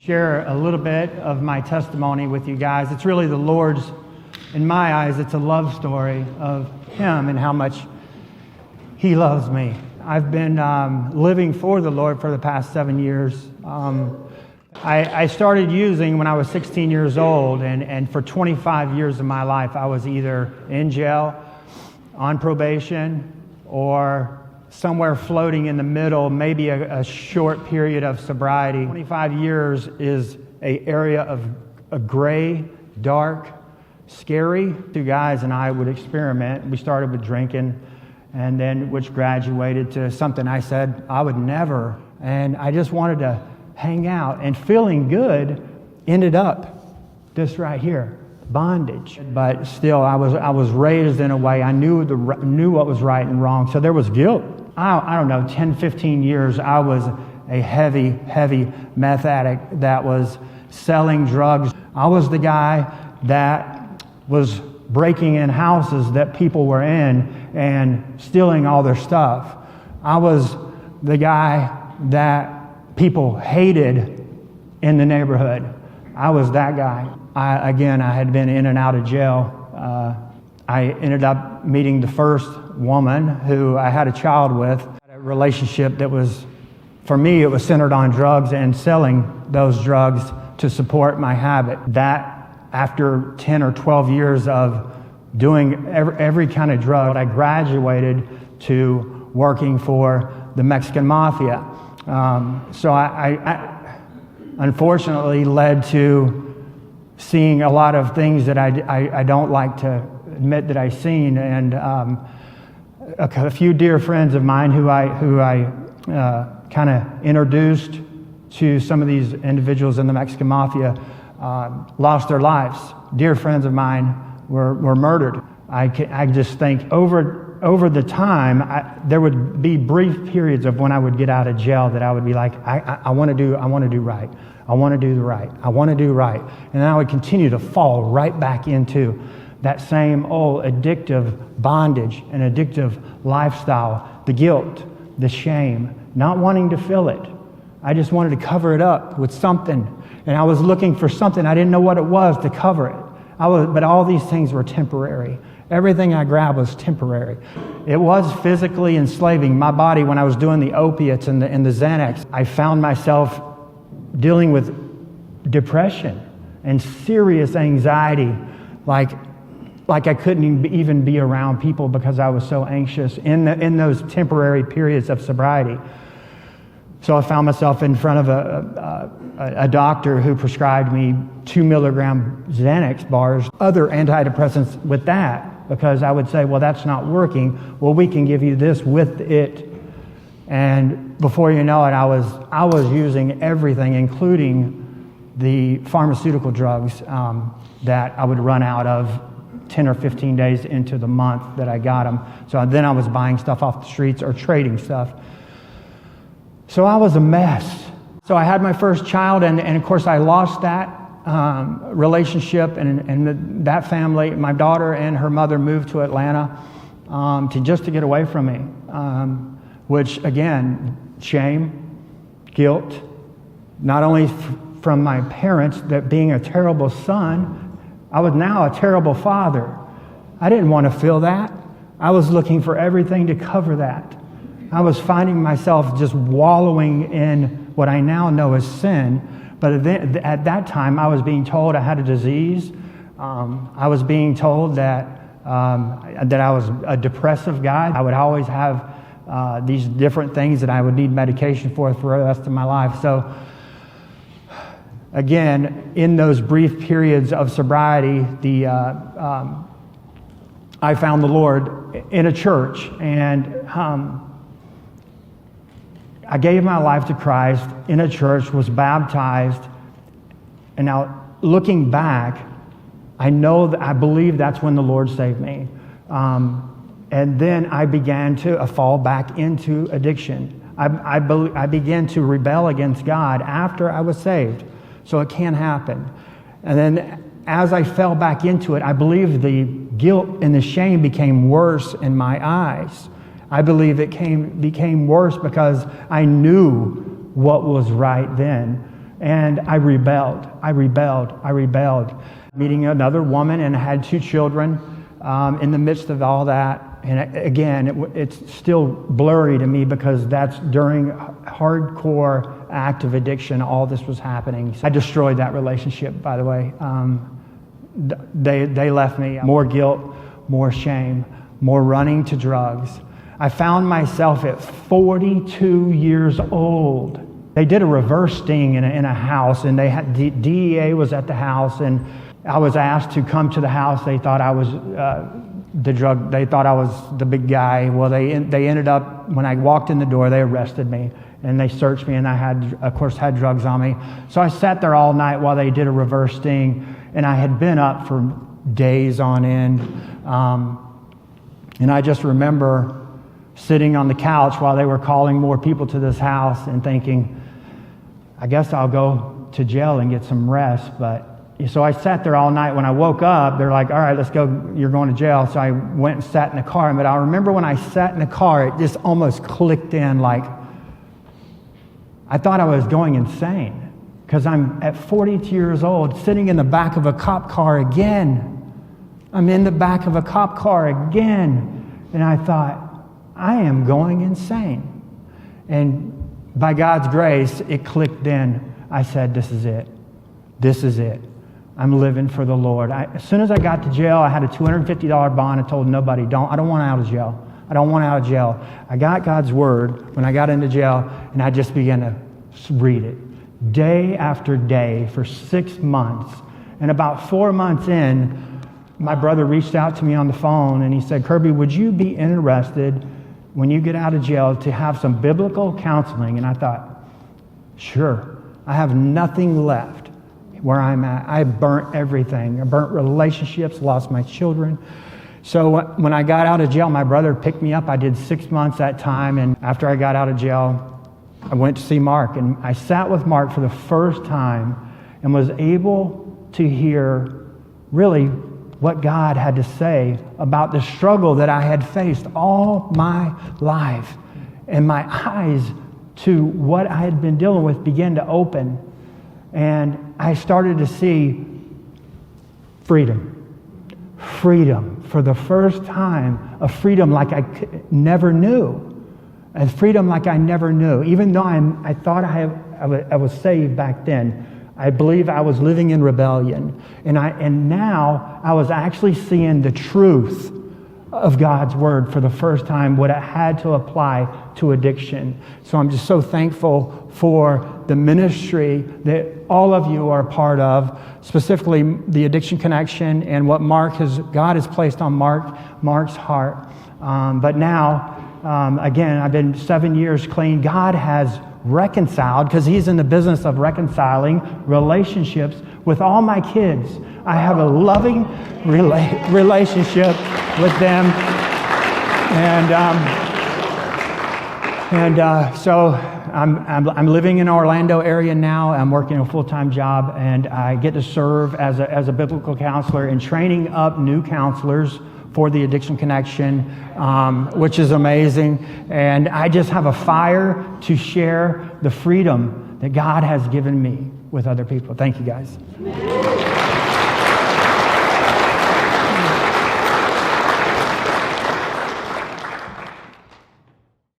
Share a little bit of my testimony with you guys. It's really the Lord's, in my eyes, it's a love story of Him and how much He loves me. I've been living for the Lord for the past 7 years. I started using when I was 16 years old, and for 25 years of my life, I was either in jail, on probation, or somewhere floating in the middle, maybe a short period of sobriety. 25 years is an area of a gray, dark, scary. Two guys and I would experiment. We started with drinking, and then which graduated to something I said I would never. And I just wanted to hang out, and feeling good ended up just right here, bondage. But still, I was raised in a way I knew what was right and wrong. So there was guilt. I don't know, 10, 15 years, I was a heavy meth addict that was selling drugs. I was the guy that was breaking in houses that people were in and stealing all their stuff. I was the guy that people hated in the neighborhood. I was that guy. I had been in and out of jail. I ended up meeting the first woman who I had a child with. A relationship that was, for me, it was centered on drugs and selling those drugs to support my habit. That, after 10 or 12 years of doing every kind of drug, I graduated to working for the Mexican Mafia. So I unfortunately led to seeing a lot of things that I don't like to admit that I've seen, and a few dear friends of mine who I kind of introduced to some of these individuals in the Mexican Mafia lost their lives. Dear friends of mine were murdered. I just think over the time, there would be brief periods of when I would get out of jail that I would be like, I want to do right. I want to do the right. I want to do right. And then I would continue to fall right back into that same old addictive bondage and addictive lifestyle, the guilt, the shame, not wanting to feel it. I just wanted to cover it up with something. And I was looking for something. I didn't know what it was to cover it. But all these things were temporary. Everything I grabbed was temporary. It was physically enslaving my body when I was doing the opiates and the Xanax. I found myself dealing with depression and serious anxiety, like I couldn't even be around people because I was so anxious in those temporary periods of sobriety. So I found myself in front of a doctor who prescribed me 2 milligram Xanax bars, other antidepressants with that, because I would say, well, that's not working. Well, we can give you this with it. And before you know it, I was using everything, including the pharmaceutical drugs that I would run out of 10 or 15 days into the month that I got them. So then I was buying stuff off the streets or trading stuff. So I was a mess. So I had my first child, and of course I lost that relationship and that family. My daughter and her mother moved to Atlanta to get away from me, which again, shame, guilt, not only from my parents, that being a terrible son, I was now a terrible father. I didn't want to feel that. I was looking for everything to cover that. I was finding myself just wallowing in what I now know as sin. But at that time, I was being told I had a disease. I was being told that I was a depressive guy. I would always have these different things that I would need medication for the rest of my life. So again, in those brief periods of sobriety, I found the Lord in a church, and I gave my life to Christ in a church, was baptized, and now looking back, I believe that's when the Lord saved me. And then I began to fall back into addiction. I began to rebel against God after I was saved. So it can happen. And then as I fell back into it, I believe the guilt and the shame became worse in my eyes. I believe it became worse because I knew what was right then. And I rebelled. Meeting another woman, and I had 2 children in the midst of all that. And again, it's still blurry to me because that's during hardcore active addiction, all this was happening. I destroyed that relationship, by the way. They left me. More guilt, more shame, more running to drugs. I found myself at 42 years old. They did a reverse sting in a house, and they had DEA was at the house, and I was asked to come to the house. They thought I was they thought I was the big guy. Well, they ended up, when I walked in the door, they arrested me and they searched me, and I had drugs on me. So I sat there all night while they did a reverse sting, and I had been up for days on end. And I just remember sitting on the couch while they were calling more people to this house and thinking, I guess I'll go to jail and get some rest. So I sat there all night. When I woke up, they're like, all right, let's go. You're going to jail. So I went and sat in the car. But I remember when I sat in the car, it just almost clicked in, like I thought I was going insane because I'm at 42 years old sitting in the back of a cop car again. I'm in the back of a cop car again. And I thought, I am going insane. And by God's grace, it clicked in. I said, this is it. This is it. I'm living for the Lord. As soon as I got to jail, I had a $250 bond. I told nobody, I don't want out of jail. I don't want out of jail. I got God's word when I got into jail, and I just began to read it day after day for 6 months. And about 4 months in, my brother reached out to me on the phone, and he said, Kirby, would you be interested when you get out of jail to have some biblical counseling? And I thought, sure. I have nothing left where I'm at. I burnt everything. I burnt relationships, lost my children. So when I got out of jail, my brother picked me up. I did 6 months that time, and after I got out of jail, I went to see Mark, and I sat with Mark for the first time and was able to hear really what God had to say about the struggle that I had faced all my life. And my eyes to what I had been dealing with began to open. And I started to see freedom. Freedom. For the first time, a freedom like I never knew. A freedom like I never knew. Even though I thought I was saved back then, I believe I was living in rebellion. And now I was actually seeing the truth of God's word for the first time, what it had to apply to addiction. So I'm just so thankful for the ministry that all of you are a part of, specifically the Addiction Connection and what God has placed on Mark's heart. But now, again, I've been 7 years clean. God has reconciled, because he's in the business of reconciling relationships with all my kids. I have a loving relationship with them, so I'm living in the Orlando area now. I'm working a full-time job, and I get to serve as a biblical counselor and training up new counselors for the Addiction Connection, which is amazing. And I just have a fire to share the freedom that God has given me with other people. Thank you, guys.